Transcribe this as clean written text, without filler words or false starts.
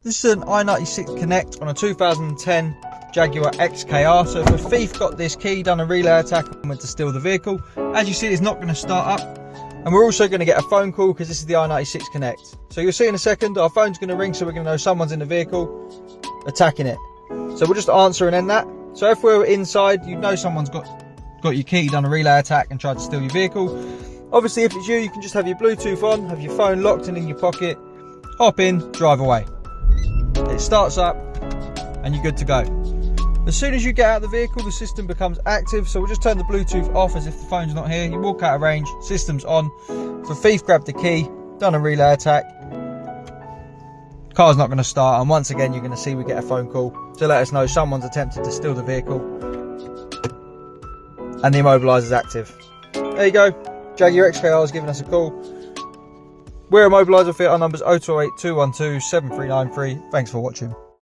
This is an I-96 Connect on a 2010 Jaguar XKR. So if a thief got this key, done a relay attack and went to steal the vehicle, as you see, it's not going to start up. And we're also going to get a phone call because this is the I-96 Connect. So you'll see in a second, our phone's going to ring, so we're going to know someone's in the vehicle attacking it. So we'll just answer and end that. So if we're inside, you know someone's got your key, done a relay attack and tried to steal your vehicle. Obviously, if it's you, you can just have your Bluetooth on, have your phone locked and in your pocket, hop in, drive away. It starts up and you're good to go. As soon as you get out of the vehicle, the system becomes active, so we'll just turn the Bluetooth off as if the phone's not here. You walk out of range, system's on. So thief grabbed the key, done a relay attack, car's not going to start, and once again you're going to see we get a phone call to let us know someone's attempted to steal the vehicle and the Immobiliser's active. There you go, Jaguar XKR has given us a call. We're Immobiliser, our number's 0208 212 7393. Thanks for watching.